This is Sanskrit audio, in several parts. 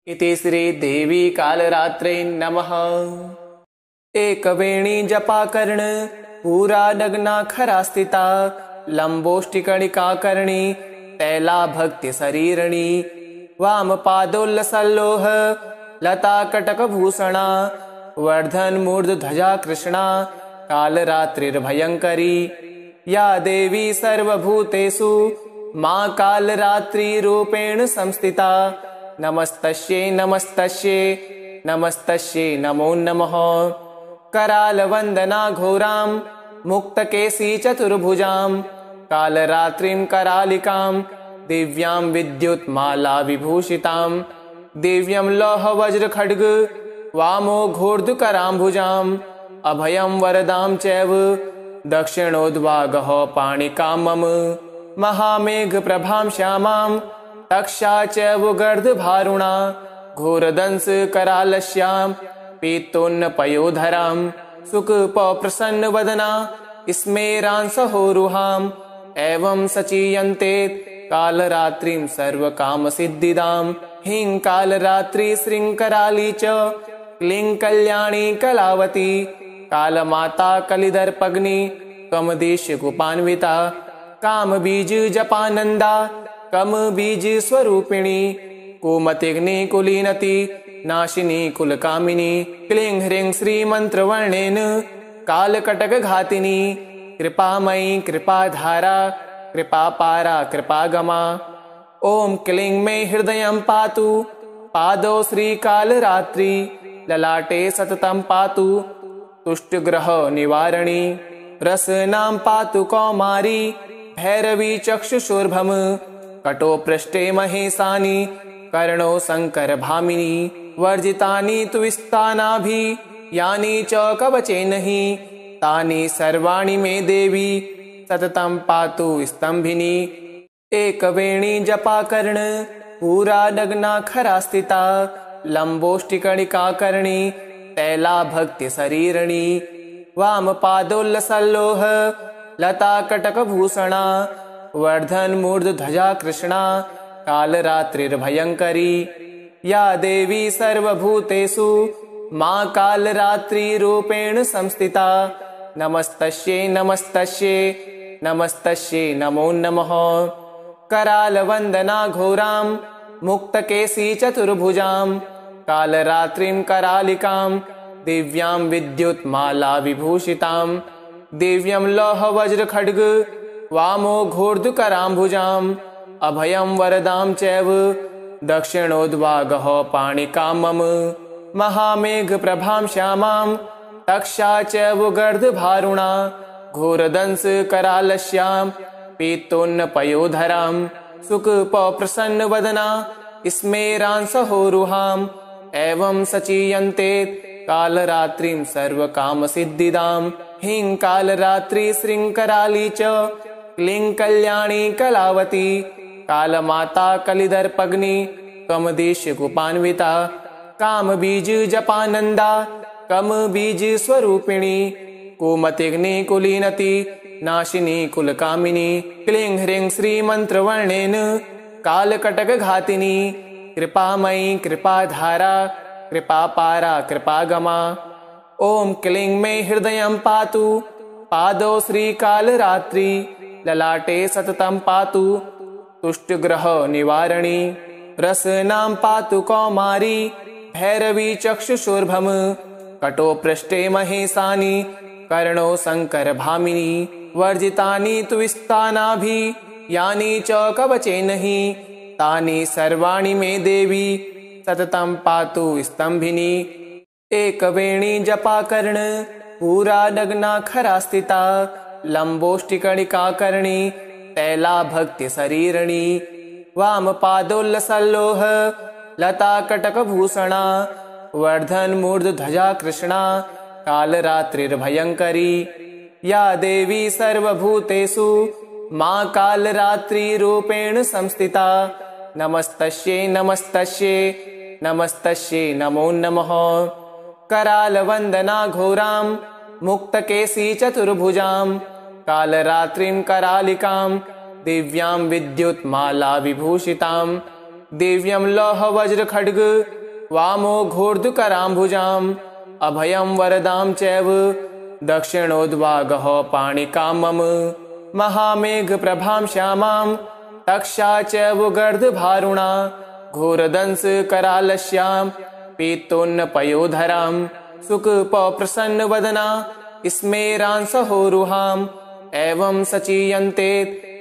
इति श्रीदेवी कालरात्रे नमः। एकवेणी जपाकर्ण पूरा नग्नाखरा स्थिता लंबोष्टिकणिकाकर्णी तैला भक्ति शरीरणी वामपादोल्लसल्लोह लता कटकभूषणा वर्धन मूर्धध्वजा कृष्णा कालरात्रिर्भयंकरी या देवी सर्वभूतेषु मां कालरात्रिरूपेण संस्थिता नमस्तस्यै नमस्तस्यै नमस्तस्यै नमो नमः। करालवन्दना घोरां मुक्तकेशी चतुर्भुजां कालरात्रिं करालिकां दिव्यां विद्युत्माला विभूषितां दिव्यं लौहवज्रखड्ग वामो घोर्ध्वकराम्भुजाम् अभयं वरदां चैव दक्षिणोद्वागः पाणिकां मम महामेघप्रभां श्यामां तक्षा चैव गर्दभारुणा घोरदंस करालस्यां पीतोन्नपयोधरां सुखप्रसन्नवदना स्मेरांसहोरुहाम् एवं सचीयन्ते कालरात्रिं सर्वकामसिद्धिदां ह्रीं कालरात्रि श्रृङ्कराली च क्लीं कल्याणी कलावती कालमाता कलिदर्पग्नि कमदेशकुपान्विता कामबीज जपानन्दा कमबीज स्वरूपिणी कुमतिग्नि कुलीनति नाशिनी कुलकामिनी क्लीं ह्रीं श्रीमन्त्रवर्णेन कालकटकघातिनी कृपामयी कृपाधारा कृपापारा कृपागमा। ॐ क्लीं मे हृदयं पातु पादौ श्रीकालरात्रि ललाटे सततं पातु तुष्टग्रह निवारणी रसनां पातु कौमारी भैरवी चक्षुषोर्भम कटो पृष्ठे महेशानि कर्णो शंकर भामिनी वर्जितानि तु स्थानाभि यानि च कवचेन हि तानि सर्वाणि मे देवी सततं पातु स्तंभिनी। एकवेणी जपाकर्ण पूरा नग्नाखरा स्थिता लंबोष्टिकणिकाकर्णी तैला भक्ति शरीरणी वामपादोल्लसल्लोह लता कटकभूषणा वर्धन मूर्धध्वजा कृष्णा कालरात्रिर्भयंकरी या देवी सर्वभूतेषु मां कालरात्रिरूपेण संस्थिता नमस्तस्यै नमस्तस्यै नमस्तस्यै नमो नमः। करालवन्दना घोरां मुक्तकेशी चतुर्भुजां कालरात्रिं करालिकां दिव्यां विद्युत्माला विभूषितां दिव्यं लौहवज्रखड्ग वामो घोर्ध्वकराम्भुजाम् अभयं वरदां चैव दक्षिणोद्वागः पाणिकां मम महामेघप्रभां श्यामां तक्षा चैव गर्दभारुणा घोरदंस करालस्यां पीतोन्नपयोधरां सुखप्रसन्नवदना स्मेरांसहोरुहाम् एवं सचीयन्ते कालरात्रिं सर्वकामसिद्धिदां ह्रीं कालरात्रि श्रृङ्कराली च क्लीं कल्याणी कलावती कालमाता कलिदर्पग्नि कमदेशकुपान्विता कामबीज जपानन्दा कमबीज स्वरूपिणी कुमतिग्नि कुलीनति नाशिनी कुलकामिनी क्लीं ह्रीं श्रीमन्त्रवर्णेन कालकटकघातिनी कृपामयी कृपाधारा कृपापारा कृपागमा। ॐ क्लीं मे हृदयं पातु पादौ श्रीकालरात्रि ललाटे सततं पातु तुष्टग्रह निवारणी रसनां पातु कौमारी भैरवी चक्षुषोर्भम कटो पृष्ठे महेशानि कर्णो शंकर भामिनी वर्जितानि तु स्थानाभि यानि च कवचेन हि तानि सर्वाणि मे देवी सततं पातु स्तंभिनी। एकवेणी जपाकर्ण पूरा नग्नाखरा स्थिता लंबोष्टिकणिकाकर्णी तैला भक्ति शरीरणी वामपादोल्लसल्लोह लता कटकभूषणा वर्धन मूर्धध्वजा कृष्णा कालरात्रिर्भयंकरी या देवी सर्वभूतेषु मां कालरात्रिरूपेण संस्थिता नमस्तस्यै नमस्तस्यै नमस्तस्यै नमो नमः। करालवन्दना घोरां मुक्तकेशी चतुर्भुजां कालरात्रिं करालिकां दिव्यां विद्युत्माला विभूषितां दिव्यं लौह वज्र खड्ग वामो घोर्धकराम्भुजाम् अभयं वरदां चैव दक्षिणोद्वागः पाणिकां मम महामेघ प्रभां श्यामां तक्षा चैव गर्दभारुणा घोरदंस करालस्यां पीतोन्न पयोधरां सुखप्रसन्न वदना स्मेरांसहोरुहाम् एवं सचीयन्ते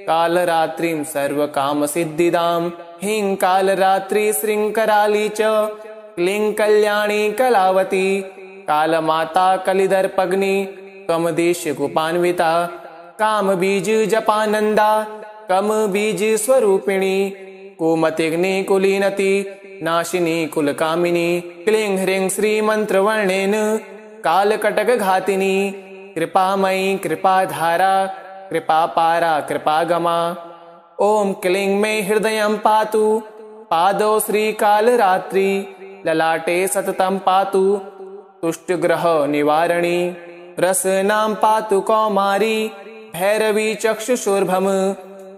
कालरात्रिं सर्वकामसिद्धिदां ह्रीं कालरात्रि श्रृङ्कराली च क्लीं कल्याणी कलावती कालमाता कलिदर्पग्नि कमदेशकुपान्विता कामबीज जपानन्दा कमबीज स्वरूपिणी कुमतिग्नि कुलीनति नाशिनी कुलकामिनी क्लीं ह्रीं श्रीमन्त्रवर्णेन कालकटकघातिनी कृपामयी कृपाधारा कृपापारा कृपागमा ॐ क्लीं मे हृदयं पातु पादौ श्रीकालरात्रि ललाटे सततं पातु तुष्टग्रह निवारणी रसनां पातु कौमारी भैरवी चक्षुषोर्भम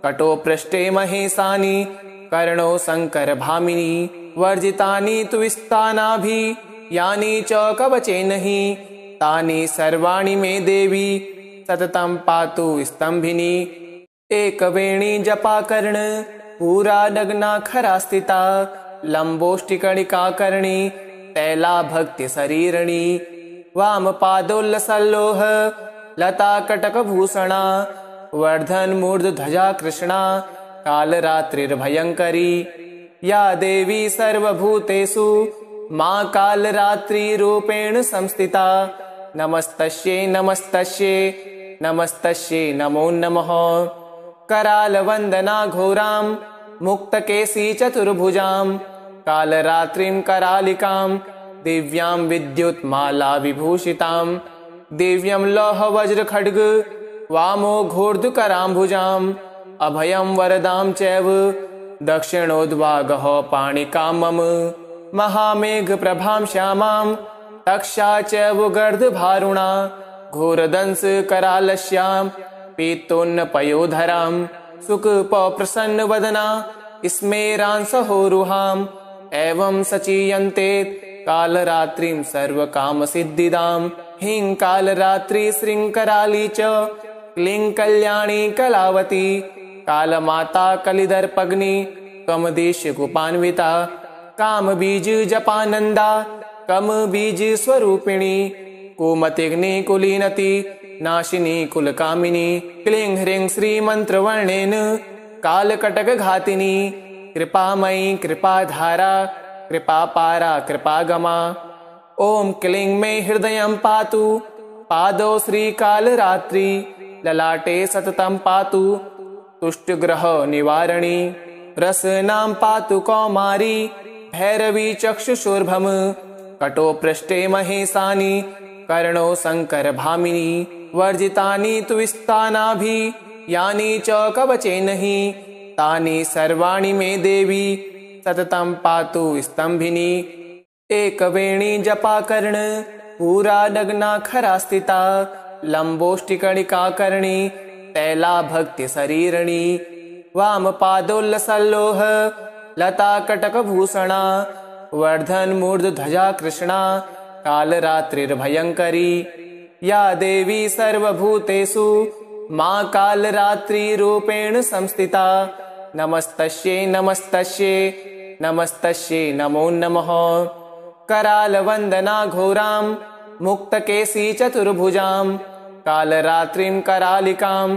कटो पृष्ठे महेशानि कर्णो शंकर भामिनी वर्जितानि तु विस्तानाभि यानि च कवचेन हि तानि सर्वाणि मे देवी सततं पातु स्तंभिनी एकवेणी जपाकर्ण पूरा नग्नाखरा स्थिता लंबोष्टिकणिकाकर्णी तैला भक्ति शरीरणी वामपादोल्लसल्लोह लता कटकभूषणा वर्धन मूर्धध्वजा कृष्णा कालरात्रिर्भयंकरी या देवी सर्वभूतेषु मां कालरात्रिरूपेण संस्थिता नमस्तस्यै नमस्तस्यै नमस्तस्यै नमो नमः करालवन्दना घोरां मुक्तकेशी चतुर्भुजां कालरात्रिं करालिकां दिव्यां विद्युत्माला विभूषितां दिव्यं लौह वज्र खड्ग वामो घोर्धकराम्भुजाम् अभयं वरदां चैव दक्षिणोद्वागः पाणिकां मम महामेघ प्रभां श्यामां तक्षा चैव गर्दभारुणा घोरदंस करालस्यां पीतोन्न पयोधरां सुखप्रसन्न वदना स्मेरांसहोरुहाम् एवं सचीयन्ते कालरात्रिं सर्वकामसिद्धिदां ह्रीं कालरात्रि श्रृङ्कराली च क्लीं कल्याणी कलावती कालमाता कलिदर्पग्नि कमदेशकुपान्विता कामबीज जपानन्दा कमबीज स्वरूपिणी कुमतिग्नि कुलीनति नाशिनी कुलकामिनी क्लीं ह्रीं श्रीमन्त्रवर्णेन कालकटकघातिनी कृपामयी कृपाधारा कृपापारा कृपागमा ॐ क्लीं मे हृदयं पातु पादौ श्रीकालरात्रि ललाटे सततं पातु तुष्टग्रह निवारणी रसनां पातु कौमारी भैरवी चक्षुषोर्भम कटो पृष्ठे महेशानि कर्णो शंकर भामिनी वर्जितानि तु विस्तानाभि यानि च कवचेन हि तानि सर्वाणि मे देवी सततं पातु स्तंभिनी एकवेणी जपाकर्ण पूरा नग्नाखरा स्थिता लंबोष्टिकणिकाकर्णी तैला भक्ति शरीरणी वामपादोल्लसल्लोह लता कटकभूषणा वर्धन मूर्धध्वजा कृष्णा कालरात्रिर्भयंकरी या देवी सर्वभूतेषु मां कालरात्रिरूपेण संस्थिता नमस्तस्यै नमस्तस्यै नमस्तस्यै नमो नमः करालवन्दना घोरां मुक्तकेशी चतुर्भुजां कालरात्रिं करालिकां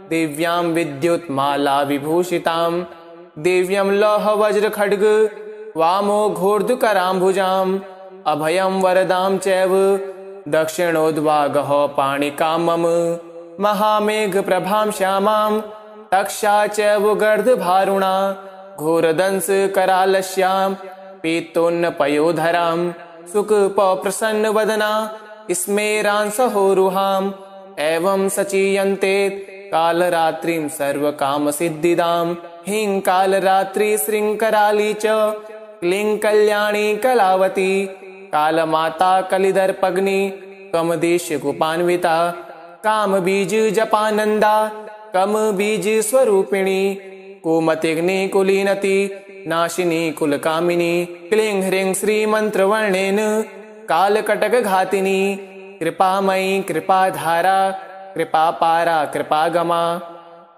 दिव्यां विद्युत्माला विभूषितां दिव्यं लौह वज्र खड्ग वामो घोर्धकराम्भुजाम् अभयं वरदां चैव दक्षिणोद्वागः पाणिकां मम महामेघ प्रभां श्यामां तक्षा चैव गर्दभारुणा घोरदंस करालस्यां पीतोन्न पयोधरां सुखप्रसन्न वदना स्मेरांसहोरुहाम् एवं सचीयन्ते कालरात्रिं सर्वकामसिद्धिदां ह्रीं कालरात्रि श्रृङ्कराली च क्लीं कल्याणी कलावती कालमाता कलिदर्पग्नि कमदेशकुपान्विता कामबीज जपानन्दा कमबीज स्वरूपिणी कुमतिग्नि कुलीनति नाशिनी कुलकामिनी क्लीं ह्रीं श्रीमन्त्रवर्णेन कालकटकघातिनी कृपामयी कृपाधारा कृपापारा कृपागमा।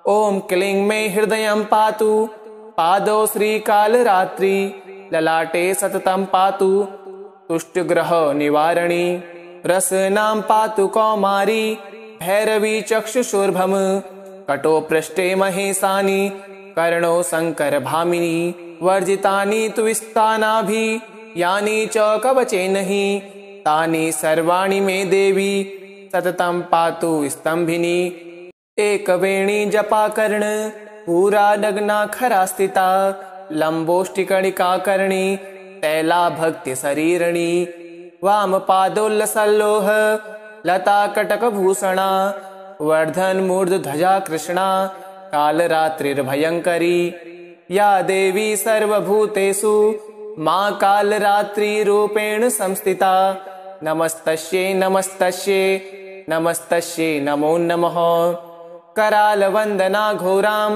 ॐ क्लीं मे हृदयं पातु पादौ श्रीकालरात्रि ललाटे सततं पातु तुष्टग्रह निवारणी रसनां पातु कौमारी भैरवी चक्षुषोर्भम कटो पृष्ठे महेशानि कर्णो शंकर भामिनी वर्जितानि तु स्थानाभि यानि च कवचेन हि तानि सर्वाणि मे देवी सततं पातु स्तंभिनी। एकवेणी जपाकर्ण पूरा नग्नाखरा स्थिता लंबोष्टिकणिका कर्णी तैला भक्ति शरीरणी वामपादोल्लसल्लोह लता कटकभूषणा वर्धन मूर्धध्वजा कृष्णा कालरात्रिर्भयंकरी या देवी सर्वभूतेषु मां कालरात्रिरूपेण संस्थिता नमस्तस्यै नमस्तस्यै नमस्तस्यै नमो नमः। करालवंदना घोरां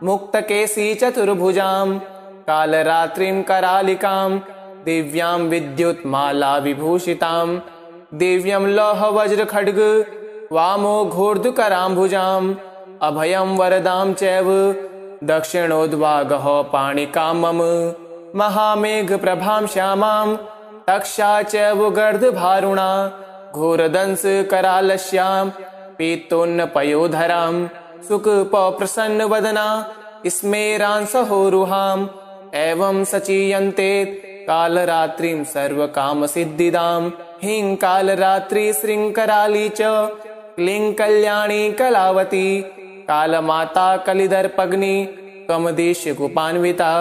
मुक्तकेशी चतुर्भुजां कालरात्रिं करालिकां दिव्यां विद्युत्माला विभूषितां दिव्यं लौह वज्र खड्ग वामो घोर्धकराम्भुजां अभयं वरदां चैव दक्षिणोद्वागः पाणिकां मम महामेघ प्रभां श्यामां तक्षा चैव गर्दभारुणा घोरदंस करालस्यां पीतोन्न पयोधरां सुखप्रसन्नवदना स्मेरांसहोरुहां एवं सचीयन्ते कालरात्रिं सर्वकामसिद्धिदां ह्रीं कालरात्रि श्रृंखराली च क्लीं कल्याणी कलावती कालमाता कलिदर्पग्नि कमदेशकुपान्विता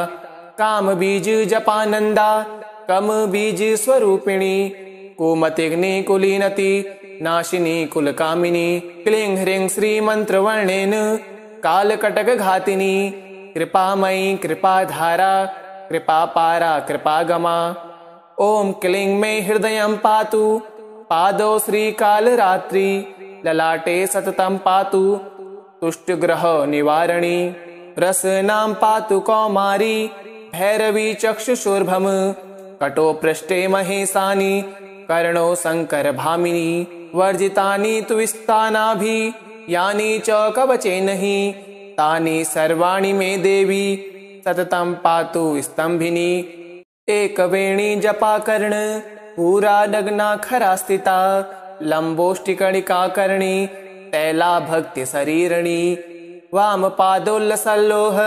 कामबीज जपानंदा कमबीज स्वरूपिणी कुमतिग्नि कुलीनति नाशिनी कुलकामिनी क्लीं ह्रीं श्रीमन्त्रवर्णेन कालकटकघातिनी कृपामयी कृपाधारा कृपापारा कृपागमा। ॐ क्लीं मे हृदयं पातु पादौ श्रीकालरात्रि ललाटे सततं पातु तुष्टग्रह निवारणी रसनां पातु कौमारी भैरवी चक्षुषोर्भम कटो पृष्ठे महेशानि कर्णो शंकर भामिनी वर्जितानि तु स्थानाभि यानि च कवचेन हि तानि सर्वाणि मे देवी सततं पातु स्तंभिनी। एकवेणी जपाकर्ण पूरा नग्नाखरा स्थिता लंबोष्टिकणिका कर्णी तैला भक्ति शरीरणी वामपादोल्लसल्लोह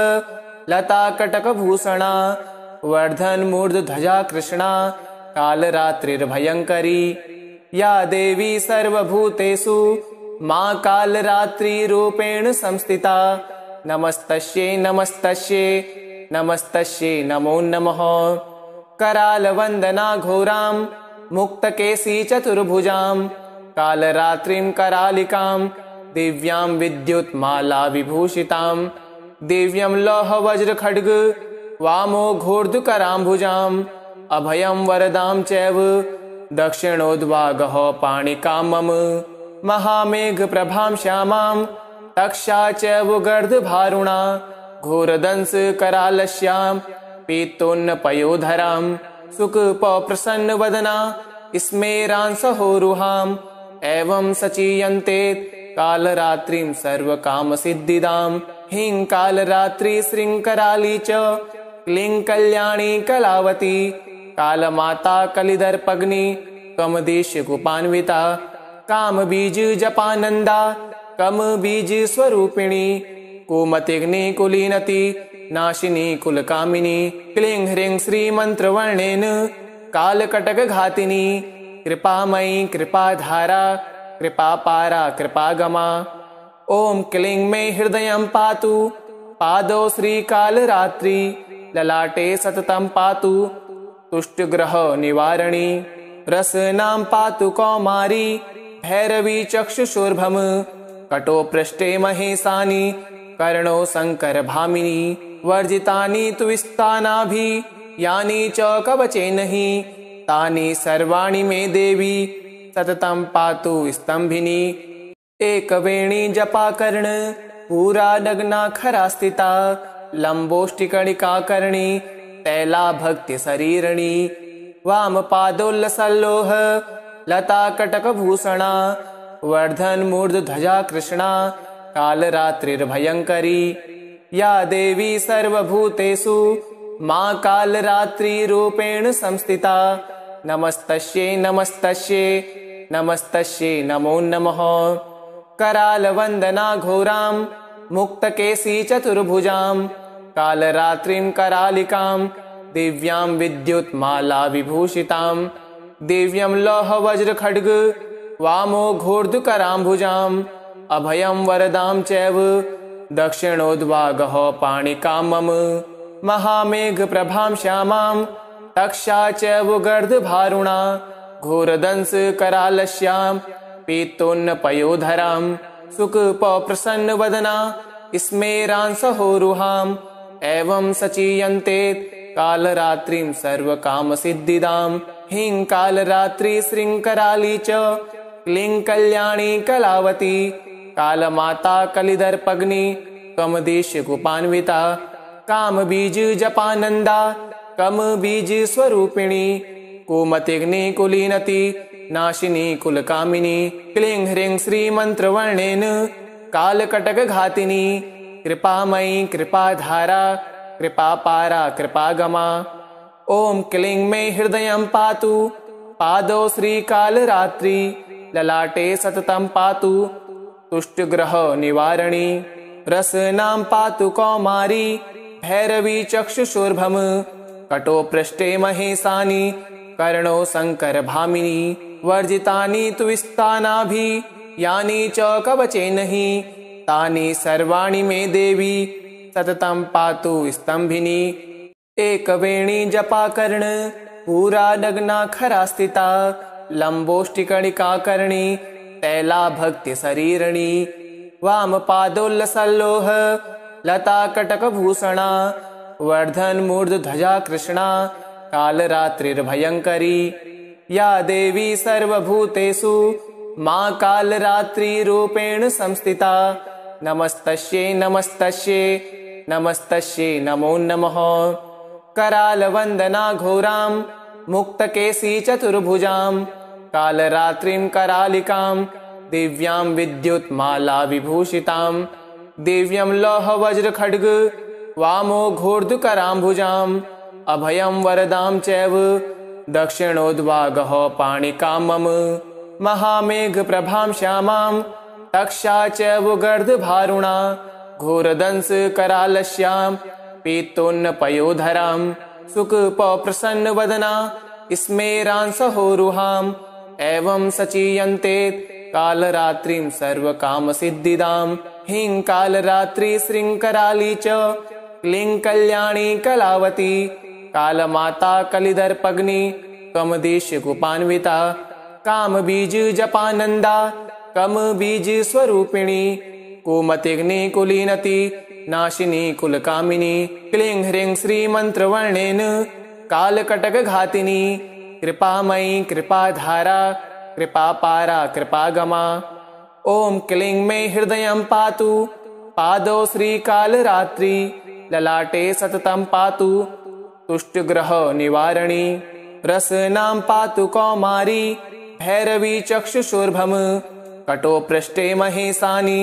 लता कटकभूषणा वर्धन मूर्धध्वजा कृष्णा कालरात्रिर्भयंकरी या देवी सर्वभूतेषु मां कालरात्रिरूपेण संस्थिता नमस्तस्यै नमस्तस्यै नमस्तस्यै नमो नमः। करालवंदना घोरां मुक्तकेशी चतुर्भुजां कालरात्रिं करालिकां दिव्यां विद्युत्माला विभूषितां दिव्यं लौह वज्र खड्ग वामो घोर्धकराम्भुजां अभयं वरदां चैव दक्षिणोद्वागः पाणिकां मम महामेघ प्रभां श्यामां तक्षा चैव गर्दभारुणा घोरदंस करालस्यां पीतोन्न पयोधरां सुखप्रसन्नवदना स्मेरांसहोरुहां एवं सचीयन्ते कालरात्रिं सर्वकामसिद्धिदां ह्रीं कालरात्रि श्रृंखराली च क्लीं कल्याणी कलावती कालमाता कलिदर्पग्नि कमदेशकुपान्विता कामबीज जपानंदा कमबीज स्वरूपिणी कुमतिग्नि कुलीनति नाशिनी कुलकामिनी क्लीं ह्रीं श्रीमन्त्रवर्णेन कालकटकघातिनी कृपामयी कृपाधारा कृपापारा कृपागमा। ॐ क्लीं मे हृदयं पातु पादौ श्रीकालरात्रि ललाटे सततं पातु तुष्टग्रह निवारणी रसनां पातु कौमारी भैरवी चक्षुषोर्भम कटो पृष्ठे महेशानि कर्णो शंकर भामिनी वर्जितानि तु स्थानाभि यानि च कवचेन हि तानि सर्वाणि मे देवी सततं पातु स्तंभिनी। एकवेणी जपाकर्ण पूरा नग्नाखरा स्थिता लंबोष्टिकणिका कर्णी तैलाभक्तिशरीरिणी वामपादोल्लसल्लोह लताकटकभूषणा वर्धन्मूर्धध्वजा कृष्णा कालरात्रिर्भयङ्करी या देवी सर्वभूतेषु मा कालरात्रिरूपेण संस्थिता नमस्तस्यै नमस्तस्यै नमस्तस्यै नमो नमः। करालवन्दना घोरां मुक्तकेशी चतुर्भुजां कालरात्रिं करालिकां दिव्यां विद्युत्माला विभूषितां दिव्यं लौहवज्रखड्ग वामो घोर्ध्वकराम्भुजाम् अभयं वरदां चैव दक्षिणोद्वागः पाणिकां मम महामेघप्रभां श्यामां तक्षा चैव गर्दभारुणा घोरदंशकरालस्यां पीतोन्नपयोधरां सुखप्रसन्नवदना स्मेरांसहोरुहाम् एवं सचीयन्ते कालरात्रिं सर्वकामसिद्धिदां ह्रीं कालरात्रि श्रृङ्खराली च क्लीं कल्याणी कलावती कालमाता कलिदर्पग्नि कमदेशकुपान्विता कामबीज जपानन्दा कमबीज स्वरूपिणी कुमतिग्नि कुलीनति नाशिनी कुलकामिनी क्लीं ह्रीं श्रीमन्त्रवर्णेन कालकटकघातिनी कृपामयी कृपाधारा कृपापारा कृपागमा। ॐ क्लीं मे हृदयं पातु पादौ श्रीकालरात्रि ललाटे सततं पातु तुष्टग्रह निवारणी रसनां पातु कौमारी भैरवी चक्षुषोर्भम कटो पृष्ठे महेशानि कर्णो शङ्करभामिनी वर्जितानि तु स्थानाभि यानि च कवचेन हि तानि सर्वाणि मे देवी सततं पातु स्तंभिनी। एकवेणी जपाकर्ण पूरा नग्नाखरा स्थिता लम्बोष्टिकणिकाकर्णी तैलाभक्तिशरीरिणी वामपादोल्लसल्लोह लताकटकभूषणा वर्धन्मूर्धध्वजा कृष्णा कालरात्रिर्भयङ्करी या देवी सर्वभूतेषु मा कालरात्रिरूपेण संस्थिता नमस्तस्यै नमस्तस्यै नमस्तस्यै नमो नमः। करालवन्दना घोरां मुक्तकेशी चतुर्भुजां कालरात्रिं करालिकां दिव्यां विद्युत्माला विभूषितां दिव्यं लौहवज्रखड्ग वामो घोर्ध्वकराम्भुजाम् अभयं वरदां चैव दक्षिणोद्वागः पाणिकां मम महामेघप्रभां श्यामां तक्षा चैव गर्दभारुणा घोरदंशकरालस्यां पीतोन्नपयोधरां सुखप्रसन्नवदना स्मेरांसहोरुहाम् एवं सचीयन्ते कालरात्रिं सर्वकामसिद्धिदां ह्रीं कालरात्रि श्रृङ्खराली च क्लीं कल्याणी कलावती कालमाता कलिदर्पग्नि कमदेशकुपान्विता कामबीज जपानन्दा कमबीज स्वरूपिणी कुमतिग्नि कुलीनति नाशिनी कुलकामिनी क्लीं ह्रीं श्रीमन्त्रवर्णेन कालकटकघातिनी कृपामयी कृपाधारा कृपापारा कृपागमा। ॐ क्लीं मे हृदयं पातु पादौ श्रीकालरात्रि ललाटे सततं पातु तुष्टग्रह निवारणी रसनां पातु कौमारी भैरवी चक्षुषोर्भम कटो पृष्ठे महेशानि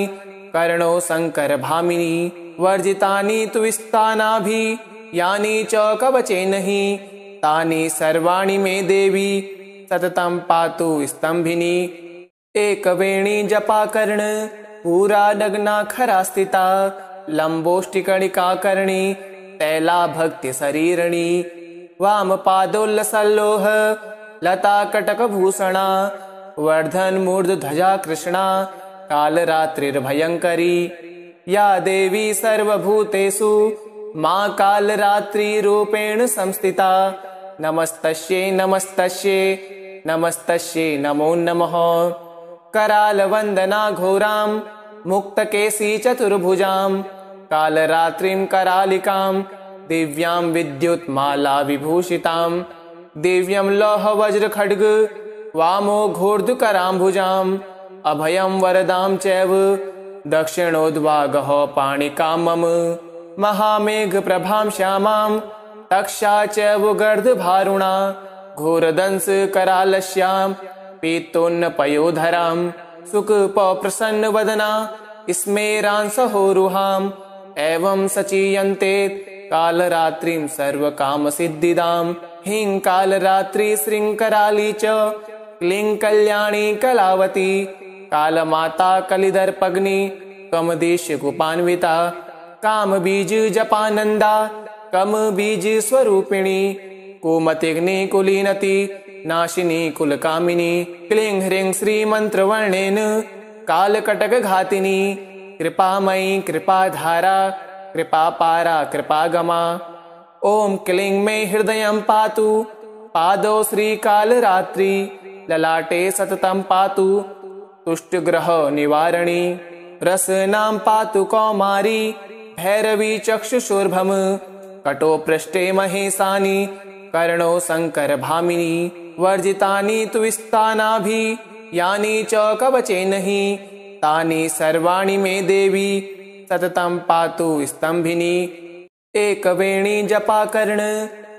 कर्णो शङ्करभामिनी वर्जितानि तु स्थानाभि यानि च कवचेन हि तानि सर्वाणि मे देवी सततं पातु स्तंभिनी। एकवेणी जपाकर्ण पूरा नग्नाखरा स्थिता लम्बोष्टिकणिकाकर्णी तैलाभक्तिशरीरिणी वामपादोल्लसल्लोह लताकटकभूषणा वर्धन्मूर्धध्वजा कृष्णा कालरात्रिर्भयङ्करी या देवी सर्वभूतेषु मा कालरात्रिरूपेण संस्थिता नमस्तस्यै नमस्तस्यै नमस्तस्यै नमो नमः। करालवन्दना घोरां मुक्तकेशी चतुर्भुजां कालरात्रिं करालिकां दिव्यां विद्युत्माला विभूषितां दिव्यं लौहवज्रखड्ग वामो घोर्ध्वकराम्भुजाम् अभयं वरदां चैव दक्षिणोद्वागः पाणिकां मम महामेघप्रभां श्यामां तक्षा चैव गर्दभारुणा घोरदंस करालस्यां पीतोन्न पयोधरां सुखप्रसन्नवदना स्मेरांसहोरुहाम् एवं सचीयन्ते कालरात्रिं सर्वकामसिद्धिदां ह्रीं कालरात्रि श्रृङ्कराली च क्लीं कल्याणी कलावती कालमाता कलिदर्पग्नि कमदेशकुपान्विता कामबीज जपानन्दा कमबीज स्वरूपिणी कुमतिग्नि कुलीनति नाशिनी कुलकामिनी क्लीं ह्रीं श्रीमन्त्रवर्णेन कालकटकघातिनी कृपामयी कृपाधारा कृपापारा कृपागमा। ॐ क्लीं मे हृदयं पातु पादौ श्रीकालरात्रि ललाटे सततं पातु तुष्टग्रह निवारणी रसनां पातु कौमारी भैरवी चक्षुषोर्भम कटो पृष्ठे महेशानि कर्णो शंकर भामिनी वर्जितानि तु विस्तानाभि यानि च कवचेन हि तानि सर्वाणि मे देवी सततं पातु स्तंभिनी। एकवेणी जपाकर्ण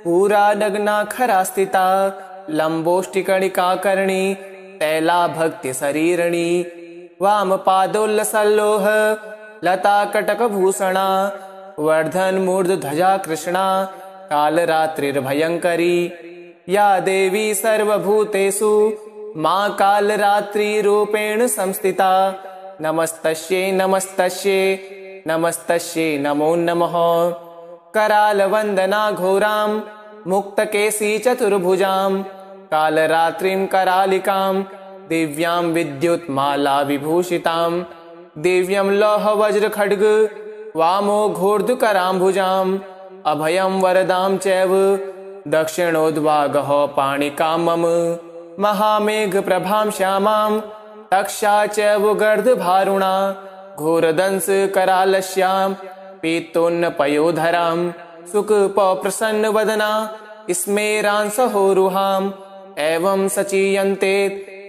पूरा नग्नाखरा स्थिता लंबोष्टिकणिकाकर्णी तैला भक्ति शरीरणी वामपादोल्लसल्लोह लता कटकभूषणा वर्धन मूर्धध्वजा कृष्णा कालरात्रिर्भयंकरी या देवी सर्वभूतेषु मां कालरात्रिरूपेण संस्थिता नमस्तस्यै नमस्तस्यै नमस्तस्यै नमो नमः। करालवन्दना घोरां मुक्तकेशी चतुर्भुजां कालरात्रिं करालिकां दिव्यां विद्युत्माला विभूषितां दिव्यं लौहवज्रखड्ग वामो घोर्धकराम्भुजाम् अभयं वरदां चैव दक्षिणोद्वागः पाणिकां मम महामेघप्रभां श्यामां तक्षा चैव गर्दभारुणा घोरदंस करालस्यां पीतोन्न पयोधरां सुखप्रसन्नवदना स्मेरांसहोरुहाम् एवं सचीयन्ते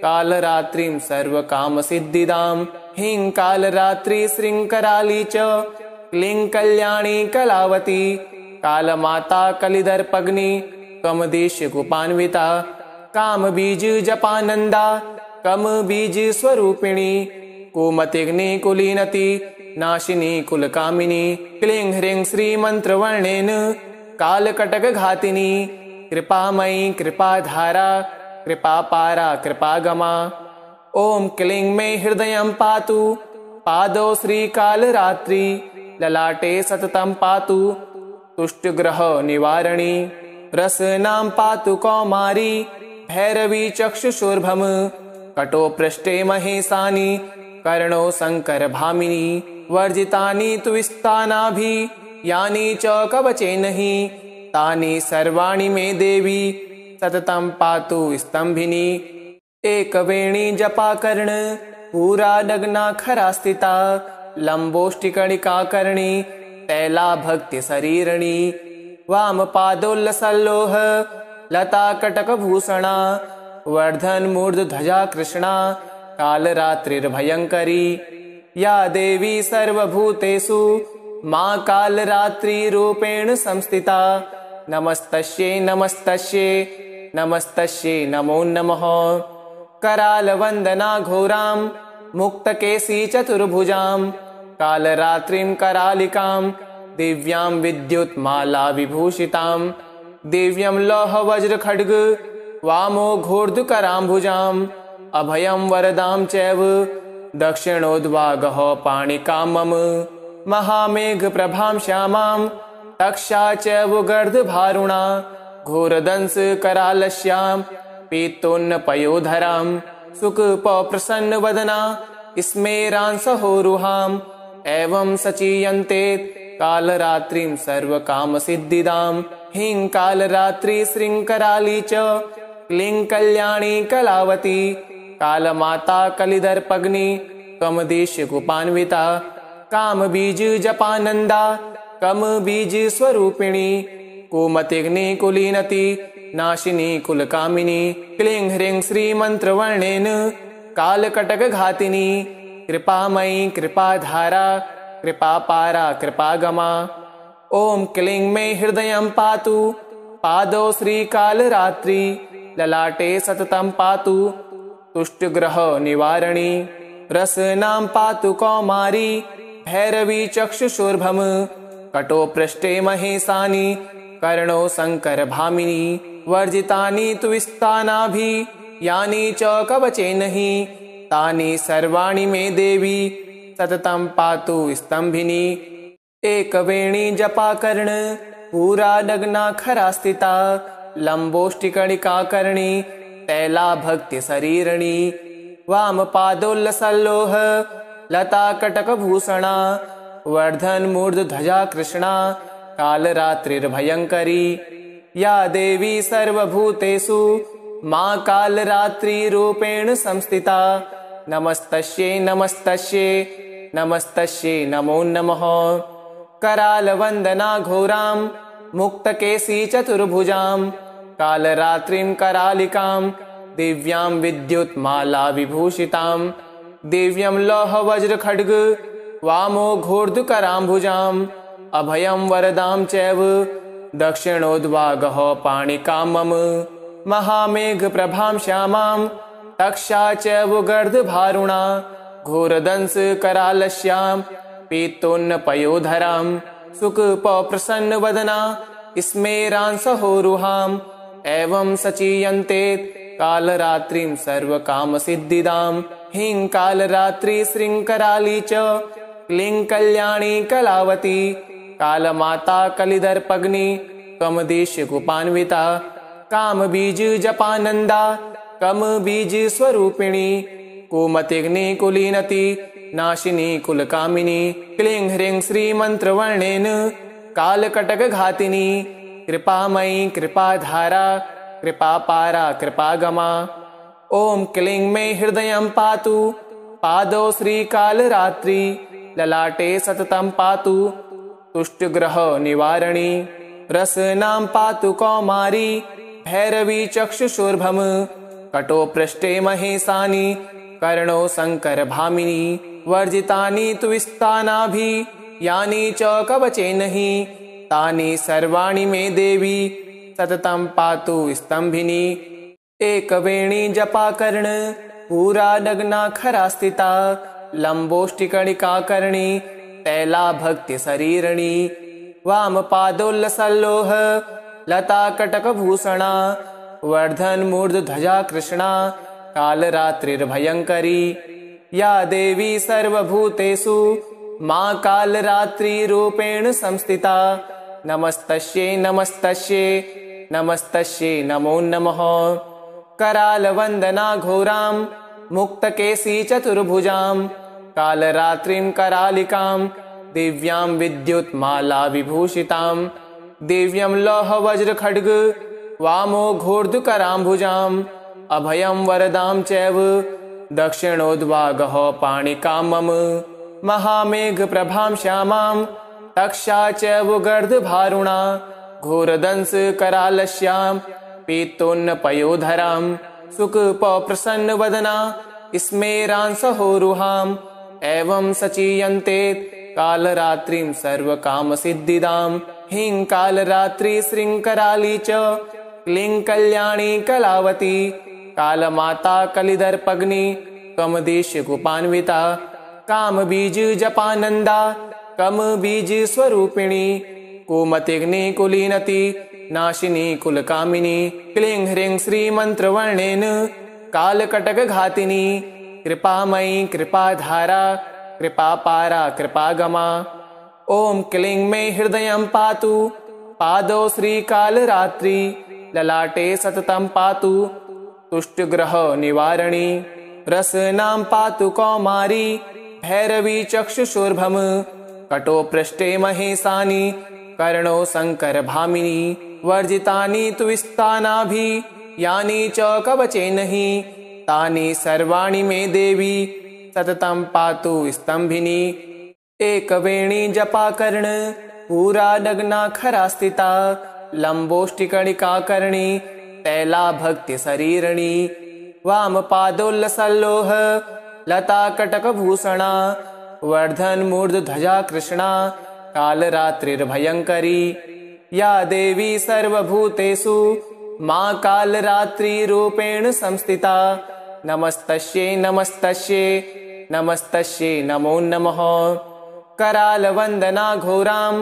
कालरात्रिं सर्वकामसिद्धिदां ह्रीं कालरात्रि श्रृङ्कराली च क्लीं कल्याणी कलावती कालमाता कलिदर्पग्नि कमदेशकुपान्विता कामबीज जपानन्दा कमबीज स्वरूपिणी कुमतिग्नि कुलीनति नाशिनी कुलकामिनी क्लीं ह्रीं श्रीमन्त्रवर्णेन कालकटकघातिनी कृपामयी कृपाधारा कृपापारा कृपागमा। ॐ क्लीं मे हृदयं पातु पादौ श्रीकालरात्रि ललाटे सततं पातु तुष्टग्रह निवारणी रसनां पातु कौमारी भैरवी चक्षुषोर्भम कटो पृष्ठे महेशानि कर्णो शंकर भामिनी वर्जितानि तु विस्तानाभि यानि च कवचेन हि तानि सर्वाणि मे देवी सततं पातु स्तंभिनी। एकवेणी जपाकर्ण पूरा नग्नाखरा स्थिता लंबोष्टिकणिकाकर्णी तैला भक्ति शरीरणी वामपादोल्लसल्लोह लता कटकभूषणा वर्धन मूर्धध्वजा कृष्णा कालरात्रिर्भयंकरी या देवी सर्वभूतेषु मां कालरात्रिरूपेण संस्थिता नमस्तस्यै नमस्तस्यै नमस्तस्यै नमो नमः। करालवन्दना घोरां मुक्तकेशी चतुर्भुजां कालरात्रिं करालिकां दिव्यां विद्युत्माला विभूषितां दिव्यं लौहवज्रखड्ग वामो घोर्धकराम्भुजाम् अभयं वरदां चैव दक्षिणोद्वागः पाणिकां मम महामेघप्रभां श्यामां तक्षा चैव गर्दभारुणा घोरदंस करालस्यां पीतोन्न पयोधरां सुखप्रसन्नवदना स्मेरांसहोरुहाम् एवं सचीयन्ते कालरात्रिं सर्वकामसिद्धिदां ह्रीं कालरात्रि श्रृङ्कराली च क्लीं कल्याणी कलावती कालमाता कलिदर्पग्नि कमदेशकुपान्विता कामबीज जपानन्दा कमबीज स्वरूपिणी कुमतिग्नि कुलीनति नाशिनी कुलकामिनी क्लीं ह्रीं श्रीमन्त्रवर्णेन कालकटकघातिनी कृपामयी कृपाधारा कृपापारा कृपागमा। ॐ क्लीं मे हृदयं पातु पादौ श्रीकालरात्रि ललाटे सततं पातु तुष्टग्रह निवारणी रसनां पातु कौमारी भैरवी चक्षुषोर्भम कटो पृष्ठे महेशानि कर्णो शंकर भामिनी वर्जितानि तु स्थानाभि यानि च कवचेन हि तानि सर्वाणि मे देवी सततं पातु स्तंभिनी एकवेणी जपाकर्ण पूरा नग्नाखरा स्थिता लंबोष्टिकणिका कर्णी तैला भक्ति शरीरणी वाम पादोल्लसल्लोह लता कटकभूषणा वर्धन मूर्धध्वजा कृष्णा कालरात्रिर्भयंकरी या देवी सर्वभूतेषु मां कालरात्रिरूपेण संस्थिता नमस्तस्यै नमस्तस्यै नमस्तस्यै नमो नमः करालवंदना घोरां मुक्तकेशी चतुर्भुजां कालरात्रिं करालिकां दिव्यां विद्युत्माला विभूषितां दिव्यं लौह वज्र खड्ग वामो घोर्धकराम्भुजां अभयं वरदां चैव दक्षिणोद्वागः पाणिकां मम महामेघ प्रभां श्यामां तक्षा चैव गर्दभारुणा घोरदंस करालस्यां पीतोन्न पयोधरां सुखप्रसन्नवदना स्मेरांसहोरुहां एवं सचीयन्ते कालरात्रिं सर्वकामसिद्धिदां ह्रीं कालरात्रि श्रृङ्खराली च क्लीं कल्याणी कलावती कालमाता कलिदर्पग्नि कमदेशकुपान्विता कामबीज जपानन्दा कमबीज स्वरूपिणी कुमतिग्नि कुलीनति नाशिनी कुलकामिनी क्लीं ह्रीं श्रीमन्त्रवर्णेन कालकटकघातिनी कृपामयी कृपाधारा कृपापारा कृपागमा ॐ क्लीं मे हृदयं पातु पादौ श्रीकालरात्रि ललाटे सततं पातु तुष्टग्रह निवारणी रसनां पातु कौमारी भैरवी चक्षुषोर्भम कटो पृष्ठे महेशानि कर्णो शंकर भामिनी वर्जितानि तु स्थानाभि यानि च कवचेन हि तानि सर्वाणि मे देवी सततं पातु स्तंभिनी एकवेणी जपाकर्ण पूरा नग्नाखरा स्थिता लंबोष्टिकणिका कर्णी तैला भक्ति शरीरणी वाम पादोल्लसल्लोह लता कटकभूषणा वर्धन मूर्धध्वजा कृष्णा कालरात्रिर्भयंकरी या देवी सर्वभूतेषु मां कालरात्रिरूपेण संस्थिता नमस्तस्यै नमस्तस्यै नमस्तस्यै नमो नमः करालवंदना घोरां मुक्तकेशी चतुर्भुजां कालरात्रिं करालिकां दिव्यां विद्युत्माला विभूषितां दिव्यं लौह वज्र खड्ग वामो घोर्धकराम्भुजां अभयं वरदां चैव दक्षिणोद्वागः पाणिकां मम महामेघ प्रभां श्यामां तक्षा चैव गर्दभारुणा घोरदंस करालस्यां पीतोन्न पयोधरां सुखप्रसन्नवदना स्मेरांसहोरुहां एवं सचीयन्ते कालरात्रिं सर्वकामसिद्धिदां ह्रीं कालरात्रि श्रृङ्खराली च क्लीं कल्याणी कलावती कालमाता कलिदर्पग्नि कमदेशकुपान्विता कामबीज जपानन्दा कमबीज स्वरूपिणी कुमतिग्नि कुलीनति नाशिनी कुलकामिनी क्लीं ह्रीं श्रीमन्त्रवर्णेन कालकटकघातिनी कृपामयी कृपाधारा कृपापारा कृपागमा ॐ क्लीं मे हृदयं पातु पादौ श्रीकालरात्रि ललाटे सततं पातु तुष्टग्रह निवारणी रसनां पातु कौमारी भैरवी चक्षुषोर्भम कटो पृष्ठे महेशानि कर्णो शंकर भामिनी वर्जितानि तु स्थानाभि यानि च कवचेन हि तानि सर्वाणि मे देवी सततं पातु स्तंभिनी एकवेणी जपाकर्ण पूरा नग्नाखरा स्थिता लंबोष्टिकणिका कर्णी तैला भक्ति शरीरणी वाम पादोल्लसल्लोह लता कटकभूषणा वर्धन मूर्धध्वजा कृष्णा कालरात्रिर्भयङ्करी या देवी सर्वभूतेषु मा कालरात्रिरूपेण संस्थिता नमस्तस्यै नमस्तस्यै नमस्तस्यै नमो नमः। करालवन्दना घोरां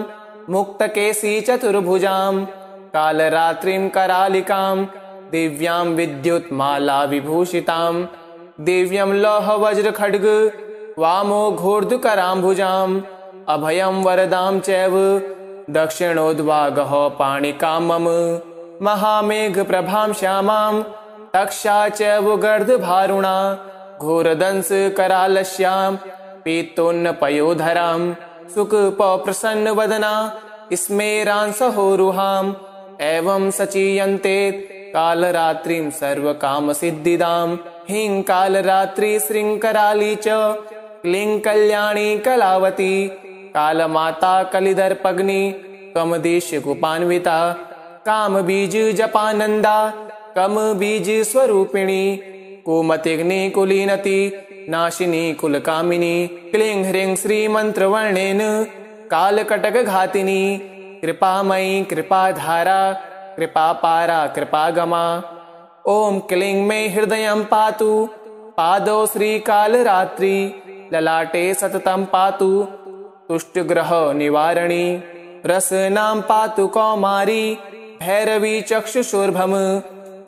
मुक्तकेशी चतुर्भुजां कालरात्रिं करालिकां दिव्यां विद्युत्माला विभूषितां दिव्यं लौहवज्रखड्ग वामो घोर्ध्वकराम्भुजाम् अभयं वरदां चैव दक्षिणोद्वागः पाणिकां मम महामेघप्रभां श्यामां तक्षा चैव गर्दभारुणा घोरदंशकरालस्यां पीतोन्नपयोधरां सुखप्रसन्नवदना स्मेरांसहोरुहाम् एवं सचीयन्ते कालरात्रिं सर्वकामसिद्धिदां ह्रीं कालरात्रि श्रृङ्खराली च क्लीं कल्याणी कलावती कालमाता कलिदर्पग्नि कमदेशकुपान्विता कामबीज जपानन्दा कमबीज स्वरूपिणी कुमतिग्नि कुलीनति नाशिनी कुलकामिनी क्लीं ह्रीं श्रीमन्त्रवर्णेन कालकटकघातिनी कृपामयी कृपाधारा कृपापारा कृपागमा। ॐ क्लीं मे हृदयं पातु पादौ श्रीकालरात्रि ललाटे सततं पातु तुष्टग्रह निवारणी रसनां पातु कौमारी भैरवी चक्षुषोर्भम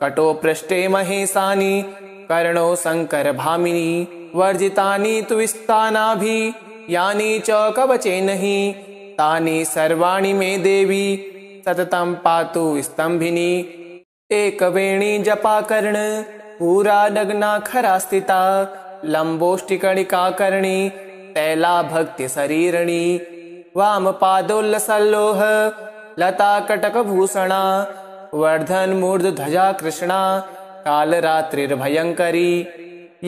कटो पृष्ठे महेशानि कर्णो शङ्करभामिनी वर्जितानि तु स्थानाभि यानि च कवचेन हि तानि सर्वाणि मे देवी सततं पातु स्तंभिनी। एकवेणी जपाकर्ण पूरा नग्नाखरा स्थिता लम्बोष्टिकणिकाकर्णी तैला भक्ति शरीरणी वामपादोल्लसल्लोह लता कटकभूषणा वर्धन मूर्धध्वजा कृष्णा कालरात्रिर्भयङ्करी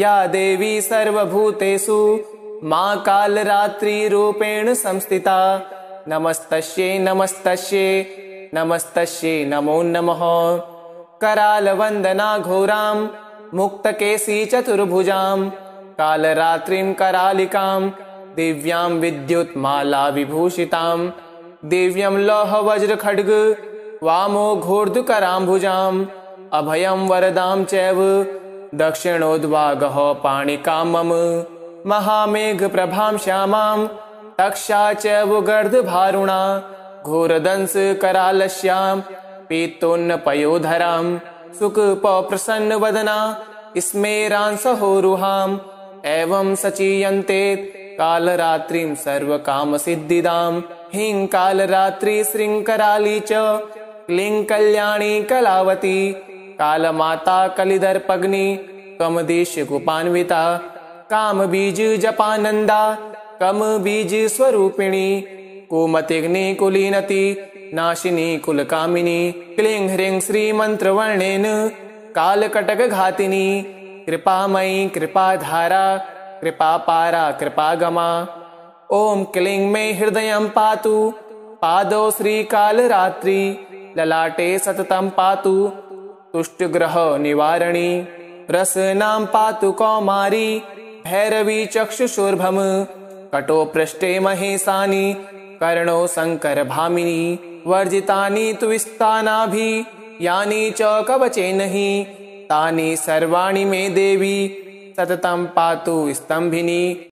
या देवी सर्वभूतेषु मा कालरात्रिरूपेण संस्थिता नमस्तस्यै नमस्तस्यै नमस्तस्यै नमो नमः। करालवन्दना घोरां मुक्तकेशी चतुर्भुजां कालरात्रिं करालिकां दिव्यां विद्युत्माला विभूषितां दिव्यं लौहवज्रखड्ग वामो घोर्ध्वकराम्भुजाम् अभयं वरदां चैव दक्षिणोद्वागः पाणिकां मम महामेघप्रभां श्यामां तक्षा चैव गर्दभारुणा घोरदंशकरालस्यां पीतोन्नपयोधरां सुखप्रसन्नवदना स्मेरांसहोरुहाम् एवं सचीयन्ते कालरात्रिं सर्वकामसिद्धिदां ह्रीं कालरात्रि श्रृङ्खराली च क्लीं कल्याणी कलावती कालमाता कलिदर्पग्नि कमदेशकुपान्विता कामबीज जपानन्दा कमबीज स्वरूपिणी कुमतिग्नि कुलीनति नाशिनी कुलकामिनी क्लीं ह्रीं श्रीमन्त्रवर्णेन कालकटकघातिनी कृपामयी कृपाधारा कृपापारा कृपागमा। ॐ क्लीं मे हृदयं पातु पादौ श्रीकालरात्रि ललाटे सततं पातु तुष्टग्रह निवारणी रसनां पातु कौमारी भैरवी चक्षुषोर्भम कटो पृष्ठे महेशानि कर्णो शङ्करभामिनी वर्जितानि तु स्थानाभि यानि च कवचेन हि तानि सर्वाणि मे देवी सततं पातु स्तंभिनी।